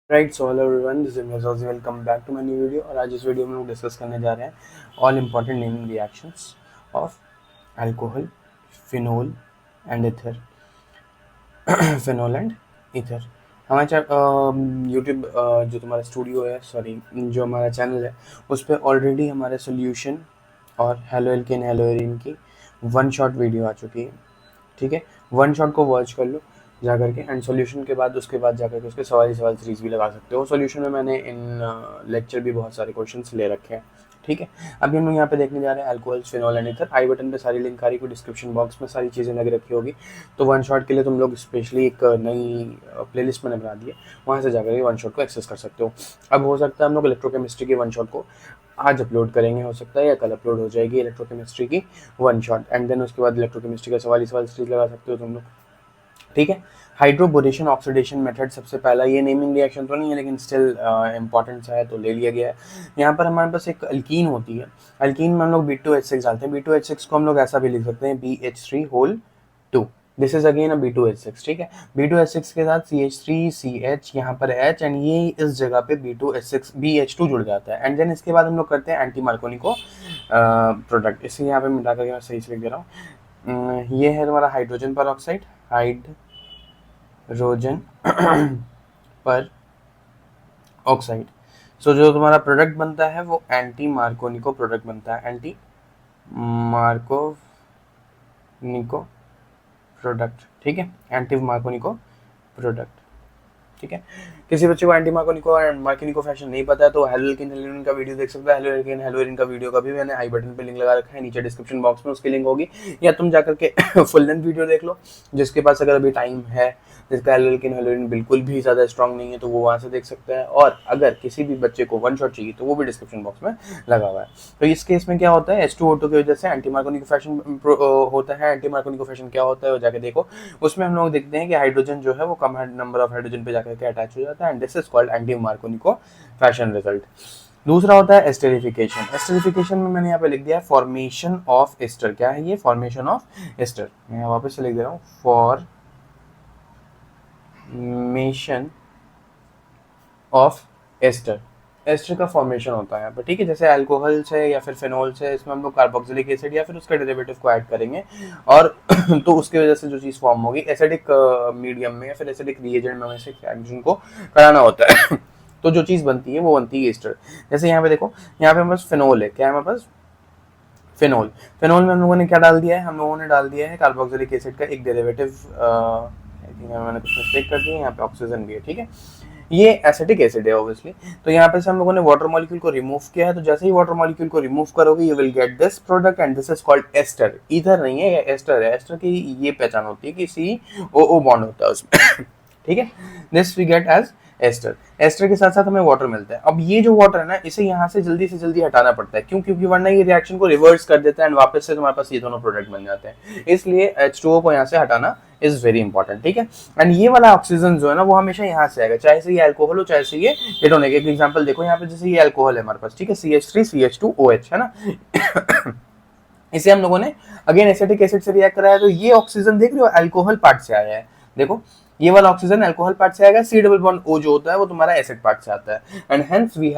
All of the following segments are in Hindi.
Right so hello everyone, this is Mirza. Welcome back to my new video. और आज इस वीडियो में लोग डिस्कस करने जा रहे हैं all important naming reactions of alcohol, phenol and ether. Phenol and ether हमारे यूट्यूब जो तुम्हारा स्टूडियो है, सॉरी जो हमारा चैनल है, उस पर ऑलरेडी हमारे सोल्यूशन और हेलो एल्केन हेलो एरिन की वन शॉट वीडियो आ चुकी है। ठीक है, वन शॉट को वॉच कर लो जा करके, एंड सॉल्यूशन के बाद उसके बाद जा करके उसके सवाल ही सवाल सीरीज भी लगा सकते हो। सॉल्यूशन में मैंने इन लेक्चर भी बहुत सारे क्वेश्चंस ले रखे हैं। ठीक है, अभी हम लोग यहाँ पे देखने जा रहे हैं alcohol, phenol and ether. I button पे सारी लिंक आ रही है, डिस्क्रिप्शन बॉक्स में सारी चीज़ें लग रखी होगी। तो वन शॉट के लिए तुम लोग स्पेशली एक नई प्लेलिस्ट मैंने बना दी है, वहाँ से जाकर के वन शॉट को एक्सेस कर सकते हो। अब हो सकता है हम लोग इलेक्ट्रोकेमिस्ट्री की वन शॉट को आज अपलोड करेंगे, हो सकता है या कल अपलोड हो जाएगी इलेक्ट्रोकेमिस्ट्री की वन शॉट, एंड देन उसके बाद इलेक्ट्रोकेमिस्ट्री का सवाल ही सवाल सीरीज लगा सकते हो तुम लोग। ठीक है, हाइड्रोबोरेशन ऑक्सीडेशन मेथड सबसे पहला, ये नेमिंग रिएक्शन तो नहीं है लेकिन स्टिल इंपॉर्टेंस है तो ले लिया गया है। यहाँ पर हमारे पास एक अल्कीन होती है, अल्कीन में हम लोग B2H6 डालते हैं। B2H6 को हम लोग ऐसा भी लिख सकते हैं BH3 this is again a B2H6। ठीक है, B2H6 के साथ CH3CH यहाँ पर H, एंड ये इस जगह पे B2H6 BH2 जुड़ जाता है। एंड देन इसके बाद हम लोग करते हैं एंटी मार्कोनिको प्रोडक्ट। इसे यहाँ पे मिटा करके मैं सही से लिख दे रहा हूँ। ये है तुम्हारा हाइड्रोजन पर ऑक्साइड, हाइड्रोजन पर ऑक्साइड। सो जो तुम्हारा प्रोडक्ट बनता है वो एंटी मार्कोनिको प्रोडक्ट बनता है, एंटी मार्कोनिको प्रोडक्ट। ठीक है, एंटी मार्कोनिको प्रोडक्ट। ठीक है, किसी बच्चे को एंटी मार्कोनिको फैशन नहीं पता है तो हेलो एल्केन हेलो एरिन का वीडियो देख सकता है। हेलो एल्केन हेलो एरिन का वीडियो का भी मैंने आई बटन पे लिंक लगा रखा है, नीचे डिस्क्रिप्शन बॉक्स में उसकी लिंक होगी, या तुम जाकर के फुल लेंथ वीडियो देख लो जिसके पास अगर अभी टाइम है, जिसका हेलो एल्केन हेलो एरिन बिल्कुल भी ज़्यादा स्ट्रॉन्ग नहीं है तो वो वहाँ से देख सकता है। और अगर किसी भी बच्चे को वन शॉट चाहिए तो वो भी डिस्क्रिप्शन बॉक्स में लगा हुआ है। तो इस केस में क्या होता है, H2O2 की वजह से एंटी मार्कोनिको फैशन होता है। एंटी मार्कोनिको फैशन क्या होता है वो जाके देखो, उसमें हम लोग देखते हैं कि हाइड्रोजन जो है वो कम नंबर ऑफ हाइड्रोजन पे जाकर के अटैच हो जाता है, and this is called anti Markovnikov fashion result. दूसरा होता है एस्टरिफिकेशन। एस्टरिफिकेशन में मैंने यहाँ पे लिख दिया है फॉर्मेशन ऑफ एस्टर। क्या है ये? Formation of ester. मैं वापस से लिख दे रहा हूँ, फॉर्मेशन ऑफ एस्टर। एस्टर का फॉर्मेशन होता है यहाँ पर। ठीक है, जैसे अल्कोहल से या फिर फिनोल से, इसमें हम लोग कार्बोक्सिलिक एसिड या फिर उसका डेरिवेटिव को ऐड करेंगे, और तो उसकी वजह से जो चीज़ फॉर्म होगी एसिडिक मीडियम में या फिर एसिडिक रिएजेंट में से रिएक्शन को कराना होता है तो जो चीज़ बनती है वो बनती है एस्टर। जैसे यहाँ पे देखो, यहाँ पे हमारे पास फिनोल है। क्या है हमारे पास? फिनोल। फिनोल में हम लोगों ने क्या डाल दिया है? हम लोगों ने डाल दिया है कार्बोक्सिलिक एसिड का एक डेरिवेटिव। मैंने कुछ मिस्टेक कर दी है, यहाँ पे ऑक्सीजन भी है। ठीक है, ये एसिटिक एसिड है ऑब्वियसली। तो यहाँ पे से हम लोगों ने वाटर मॉलिक्यूल को रिमूव किया है, तो जैसे ही वाटर मॉलिक्यूल को रिमूव करोगे you will get this product, and this is called ester. Ether नहीं है, ये एस्टर है। एस्टर की ये पहचान होती है कि COO बॉन्ड होता है उसमें ठीक है, this we get as ester. Ester के साथ साथ हमें वाटर मिलता है। अब ये जो वाटर है ना, इसे यहाँ से जल्दी हटाना पड़ता है। क्यों? क्योंकि वरना ये रिएक्शन को रिवर्स कर देता है एंड वापस से तुम्हारे पास ये दोनों प्रोडक्ट बन जाते हैं। इसलिए H2O को यहाँ से हटाना इज वेरी इंपॉर्टेंट। ठीक है, एंड ये वाला ऑक्सीजन जो है ना वो हमेशा यहाँ से आएगा, चाहे से ये अल्कोहल हो चाहे से ये केटोनिक। एक एग्जांपल देखो यहाँ पे, जैसे ये अल्कोहल है हमारे पास, ठीक है, CH3CH2OH है ना इसे हम लोगों ने अगेन एसिटिक एसिड से रिएक्ट कराया, तो ये ऑक्सीजन देख रहे हो अल्कोहल पार्ट से आया है। देखो ये वाला ऑक्सीजन अल्कोहल पार्ट से आएगा, C डबल बॉन्ड O जो होता है वो तुम्हारा एसिड पार्ट से आता है, and hence we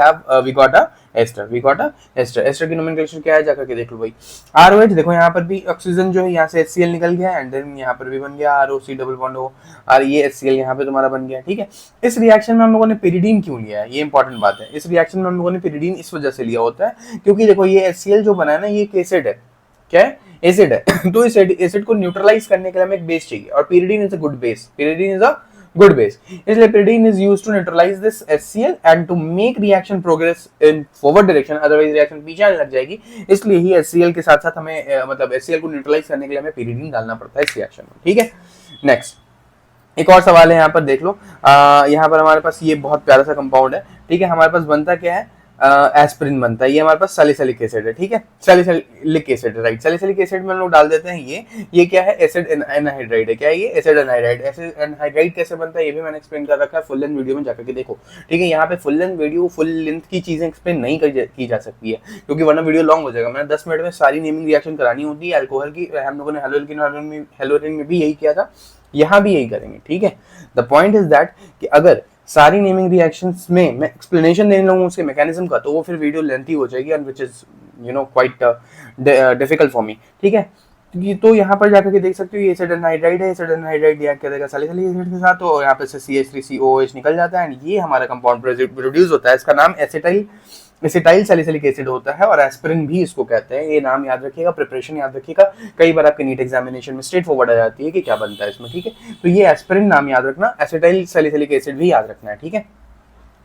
got a ester. Ester की नोमेनक्लेचर क्या है जाकर के देख लो भाई। ROH देखो, यहाँ पर भी ऑक्सीजन जो है यहाँ से HCl निकल गया, एंड देन यहाँ पर भी बन गया ROC डबल बॉन्ड O, और ये HCl यहाँ पे तुम्हारा बन गया। ठीक है, इस रिएक्शन में हम लोगों ने पिरिडीन क्यों लिया है, ये इंपॉर्टेंट बात है। इस रिएक्शन में हम लोगों ने पिरिडीन इस वजह से लिया होता है क्योंकि देखो ये HCl जो बना है ना, ये एक एसिड है। क्या है? एसिड है तो इस एसिड को न्यूट्रलाइज करने के लिए हमें एक बेस चाहिए, और pyridine is a good base. pyridine is a good base, इसलिए pyridine is used to neutralize this HCl and to make reaction progress in forward direction, otherwise reaction पीछे आने लग जाएगी। इसलिए ही HCl के साथ साथ हमें मतलब HCl को न्यूट्रलाइज करने के लिए हमें pyridine डालना पड़ता है इस रिएक्शन में। ठीक है, नेक्स्ट एक और सवाल है, यहाँ पर देख लो। यहाँ पर हमारे पास ये बहुत प्यारा सा कंपाउंड है। ठीक है, हमारे पास बनता क्या है? एस्पिरिन बनता है। ये हमारे पास सैलिसिलिक एसिड है। ठीक है, salicylic acid, right. Salicylic acid में हम लोग डाल देते हैं ये क्या है? एसिड एनहाइड्राइड है। क्या है ये? Acid anhydride. एसिड एनहाइड्राइड कैसे बनता है ये भी मैंने एक्सप्लेन कर रखा है, फुल लेंथ वीडियो में जाकर के देखो। ठीक है, यहाँ पे full length video, full length की चीजें एक्सप्लेन नहीं की जा सकती है क्योंकि वरना वीडियो लॉन्ग हो जाएगा। मैंने 10 मिनट में सारी नेमिंग रिएक्शन करानी होती है अल्कोहल की। हम लोगों ने हेलोजन में भी यही किया था, यहाँ भी यही करेंगे। ठीक है, द पॉइंट इज दैट कि अगर सारी नेमिंग रिएक्शंस में मैं एक्सप्लेनेशन देने लगूँ उसके मैकेनिज्म का तो वो फिर वीडियो लेंथी हो जाएगी and which is quite difficult for me, ठीक है। तो यहाँ पर जाकर के देख सकते हो ये एसिड एनहाइड्राइड है, एसिड एनहाइड्राइड रिएक्ट करेगा सैलिसिलिक एसिड के साथ, तो यहाँ पे से CH3COOH निकल जाता है एंड ये हमारा कंपाउंड प्रोड्यूस होता है। इसका नाम एसिटाइल सैलिसिलिक एसिड होता है और एस्पिरिन भी इसको कहते हैं। ये नाम याद रखिएगा, प्रिपरेशन याद रखिएगा, कई बार आपके नीट एग्जामिनेशन में स्ट्रेट फॉरवर्ड आ जाती है कि क्या बनता है इसमें, ठीक है। तो ये एस्पिरिन नाम याद रखना, एसिटाइल सैलिसिलिक एसिड भी याद रखना है, ठीक है।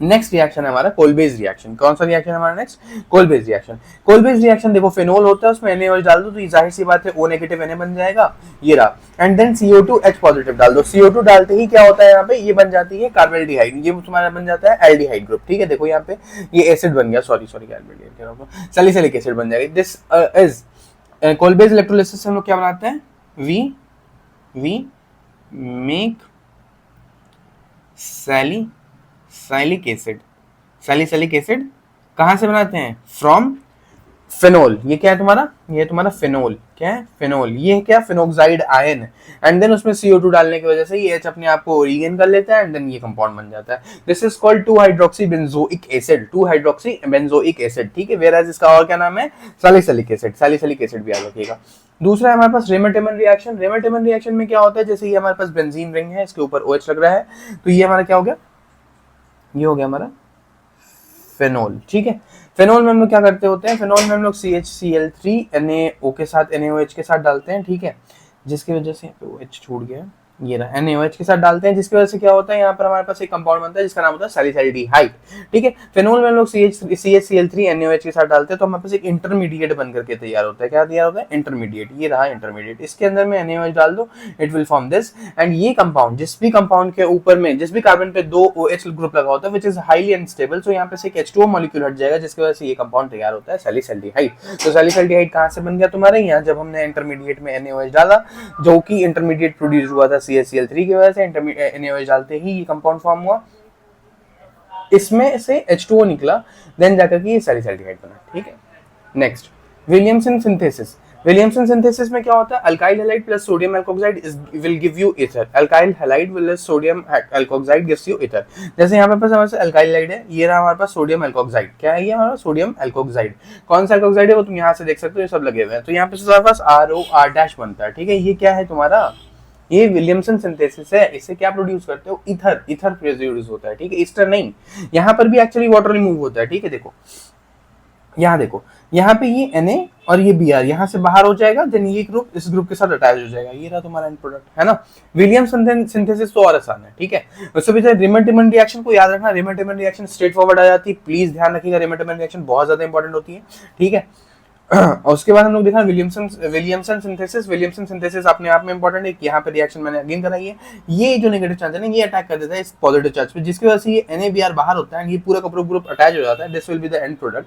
नेक्स्ट रिएक्शन है हमारा कोलबेज रिएक्शन। कौन सा रिएक्शन हमारा नेक्स्ट? कोलबेज रिएक्शन। कोलबेज रिएक्शन देखो फेनोल होता है, उसमें Na डाल दो तो ये जाहिर सी बात है O नेगेटिव Na बन जाएगा, ये रहा। एंड देन CO2H पॉजिटिव डाल दो। CO2 डालते ही क्या होता है यहाँ पे, ये बन जाती है कार्बोल्डिहाइड, ये तुम्हारा बन जाता है एल्डिहाइड ग्रुप, ठीक है। देखो यहाँ पे ये एसिड बन गया, सॉरी सैलिसिलिक एसिड बन जाएगा। दिस इज कोलबेज इलेक्ट्रोलिसिस से हम लोग क्या बनाते हैं, वी मेक सैलिसिलिक एसिड कहां से बनाते हैं, फ्रॉम फेनोल। ये क्या है तुम्हारा, ये तुम्हारा फेनोल, क्या है फेनोल, ये है क्या फिनोक्साइड आयन। एंड देन उसमें CO2 डालने की वजह से ये H अपने आप को रीगेन कर लेता है एंड देन ये कंपाउंड बन जाता है। This is called 2 hydroxy benzoic acid, 2 hydroxy benzoic acid, ठीक है। वेयर एज इसका और क्या नाम है, सैलिसिलिक एसिड, सैलिसिलिक एसिड भी याद रखिएगा। दूसरा है हमारे पास रेमेटेमन रिएक्शन। रेमेटेमन रिएक्शन में क्या होता है, जैसे ये हमारे पास बेंजीन रिंग है, इसके ऊपर OH लग रहा है, तो ये हमारा क्या हो गया, ये हो गया हमारा फेनोल, ठीक है। फेनोल में हम लोग क्या करते होते हैं, फेनोल में हम लोग CHCl3 NaO के साथ NaOH के साथ डालते हैं, ठीक है, जिसकी वजह से यहाँ पे OH छूट गया, ये रहा, NaOH के साथ डालते हैं, जिसकी वजह से क्या होता है, यहाँ पर हमारे पास एक कंपाउंड बनता है जिसका नाम होता है सैलिसैल्डिहाइड, ठीक है। फेनोल में हम लोग CHCl3 NaOH के साथ डालते हैं तो हमारे पास एक इंटरमीडिएट बन करके तैयार होता है। क्या तैयार होता है, इंटरमीडिएट, ये रहा इंटरमीडिएट। इसके अंदर में NaOH डाल दो, it will form this. And ये कंपाउंड, जिस भी कंपाउंड के ऊपर में, जिस भी कार्बन पे 2 OH ग्रुप लगा होता है विच इज हाईली अनस्टेबल, सो यहाँ पे से एक H2O मॉलिक्यूल हट जाएगा, जिसकी वजह से ये कंपाउंड तैयार होता है सैलिसैल्डिहाइड। तो सैलिसैल्डिहाइड कहाँ से बन गया तुम्हारे यहाँ, जब हमने इंटरमीडिएट में NaOH डाला, जो कि इंटरमीडिएट प्रोड्यूस हुआ था CHCl3 की वजह से, NaOH डालते ही ये कंपाउंड फॉर्म हुआ, इसमें से H2O निकला, देन जाकर के ये सैलिसैल्डिहाइड बना, ठीक है। Next Williamson synthesis. Williamson synthesis में क्या होता है, alkyl halide plus sodium alkoxide will give you ether. Alkyl halide plus sodium alkoxide gives you ether. जैसे यहाँ पे पास हमारे पास अल्काइल हैलाइड है, ये रहा हमारे पास सोडियम एल्कोक्साइड, क्या है ये हमारा सोडियम एल्कोक्साइड। कौन सा एल्कोक्साइड है वो तुम यहाँ से देख सकते हो, ये सब लगे हुए हैं। तो यहाँ पे हमारे पास ROR- बनता है, ठीक है। ये क्या है तुम्हारा, ये विलियमसन सिंथेसिस है। इससे क्या प्रोड्यूस करते हो, ईथर, ईथर प्रोड्यूस होता है, ठीक है, ईस्टर नहीं। यहाँ पर भी एक्चुअली वाटर रिमूव होता है, ठीक है। देखो यहाँ देखो, यहाँ पे ये Na और ये Br यहाँ से बाहर हो जाएगा, देन ये ग्रुप इस ग्रुप के साथ अटैच हो जाएगा, ये रहा तुम्हारा एंड प्रोडक्ट, है ना। विलियमसन सिंथेसिस तो और आसान है, ठीक है। उससे भी रिमेटेमन रिएक्शन को याद रखना, रिमेटेमन रिएक्शन स्ट्रेट फॉरवर्ड आ जाती है, प्लीज ध्यान रखिएगा, रिमेटेमन रिएक्शन बहुत ज्यादा इंपॉर्टेंट होती है, ठीक है। और उसके बाद हम लोग देखा विलियमसन सिंथेसिस। विलियमसन सिंथेसिस अपने आप में इंपॉर्टेंट है, यहाँ पे रिएक्शन मैंने अगेन कराई है। ये जो नेगेटिव चार्ज है ना, ये अटैक कर देता है इस पॉजिटिव चार्ज पे, जिसकी वजह से ये NaBr बाहर होता है, ये पूरा का पूरा ग्रुप अटैच हो जाता है। This will be the end product,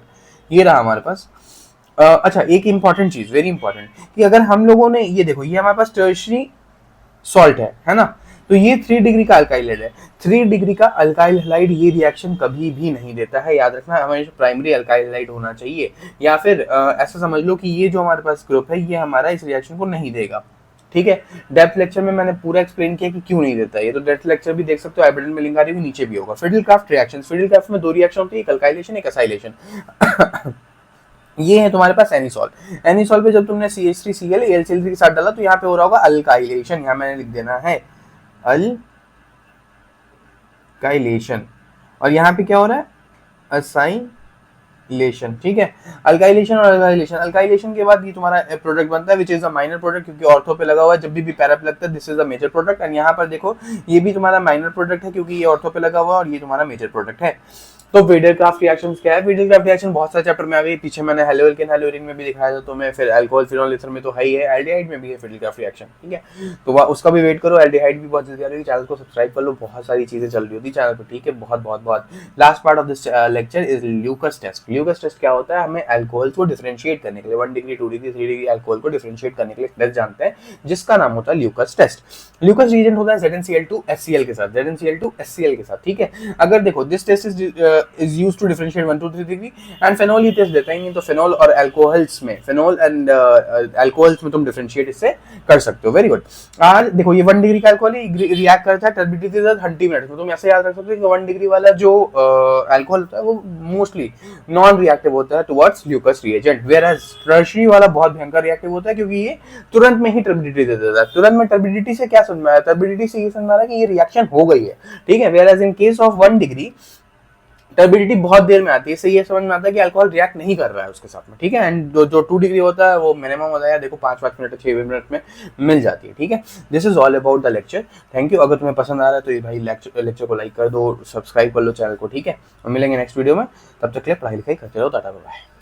ये रहा हमारे पास। अच्छा, एक इंपॉर्टेंट चीज, वेरी इंपॉर्टेंट, कि अगर हम लोगों ने ये देखो, ये हमारे पास टर्शियरी सॉल्ट है ना, तो ये 3 डिग्री का अल्काइल है। 3 डिग्री का अल्काइल हैलाइड ये रिएक्शन कभी भी नहीं देता है, याद रखना, हमेशा प्राइमरी अल्काइल हैलाइड होना चाहिए। या फिर ऐसा समझ लो कि ये जो हमारे पास ग्रुप है, ये हमारा इस रिएक्शन को नहीं देगा, ठीक है। डेप्थ लेक्चर में मैंने पूरा एक्सप्लेन किया कि क्यों नहीं देता ये, तो डेप्थ लेक्चर भी देख सकते हो, एविडेंस में लिंक आ रही है, नीचे भी होगा। फिडलक्राफ्ट रिएक्शन, फिडलक्राफ्ट में 2 रिएक्शन होती है, एक अल्काइलेशन एक एसाइलेशन। ये है तुम्हारे पास एनिसॉल। एनिसॉल पे जब तुमने CH3Cl AlCl3 के साथ डाला तो यहाँ पे हो रहा होगा अल्काइलेशन, यहाँ मैंने लिख देना है अल्काइलेशन, और यहाँ पे क्या हो रहा है, असाइलेशन, ठीक है। अल्काइलेशन और अल्काइलेशन, अल्काइलेशन के बाद ये तुम्हारा प्रोडक्ट बनता है which is a minor product, क्योंकि ऑर्थो पे लगा हुआ है, जब भी पैरा पे लगता है this is a major product. And यहाँ पर देखो ये भी तुम्हारा माइनर प्रोडक्ट है, क्योंकि ये ऑर्थो पे लगा हुआ है और ये तुम्हारा मेजर प्रोडक्ट है। तो विडरक्राफ्ट रिएक्शन क्या है, विडरक्राफ्ट रिएक्शन बहुत सारे चैप्टर में आ गई, पीछे मैंने हेलोएल्केन हेलोरीन में भी दिखाया था तुम्हें, फिर अल्कोहल फिनोल ईथर में तो है ही है, एल्डिहाइड में भी है विडरक्राफ्ट रिएक्शन, ठीक है। तो उसका भी वेट करो, एल्डिहाइड भी बहुत जल्दी आ रही है, चैनल को सब्सक्राइब कर लो, बहुत सारी चीजें चल रही होती है चैनल पर, ठीक है। बहुत बहुत बहुत last part of this lecture is Lucas test. Lucas test क्या होता है, हमें अल्कोहल को डिफरेंशिएट करने के लिए 1 डिग्री 2 डिग्री 3 डिग्री अल्कोहल को डिफरेंशिएट करने के लिए टेस्ट जानते हैं, जिसका नाम होता है ल्यूकस टेस्ट। ल्यूकस रिएजेंट होता है ZnCl2HCl के साथ, ZnCl2HCl के साथ, ठीक है। अगर देखो this test is is used to differentiate 1 to 3 degree, and phenol ही टेस्ट देता ही नहीं, तो फेनॉल और अल्कोहल्स में, फेनॉल एंड अल्कोहल्स में तुम डिफरेंशिएट इससे कर सकते हो। Very good. आज देखो ये 1 डिग्री का अल्कोहल रिएक्ट करता है टर्बिडिटी के साथ 30 मिनट्स में। तुम ऐसे याद रख सकते हो कि 1 डिग्री वाला जो अल्कोहल होता है वो मोस्टली नॉन रिएक्टिव होता है towards Lucas reagent, whereas tertiary वाला बहुत भयंकर रिएक्टिव होता है, क्योंकि ये तुरंत में ही टर्बिडिटी दे देता है। तुरंत में टर्बिडिटी से क्या समझ में आया? टर्बिडिटी से ये समझ में आ रहा है कि ये रिएक्शन हो गई है, ठीक है। Whereas in case of 1 degree turbidity बहुत देर में आती है, इससे ये समझ में आता है कि अल्कोहल रिएक्ट नहीं कर रहा है उसके साथ में, ठीक है। एंड जो 2 डिग्री होता है वो मिनिमम होता है, देखो 5 मिनट 6 मिनट में मिल जाती है, ठीक है। This is all about the lecture. Thank you. अगर तुम्हें पसंद आ रहा है तो ये भाई लेक्चर को लाइक कर दो, सब्सक्राइब कर लो चैनल को, ठीक है। और मिलेंगे नेक्स्ट वीडियो में, तब तक के लिए पढ़ाई लिखाई करते रहो। Tata bye.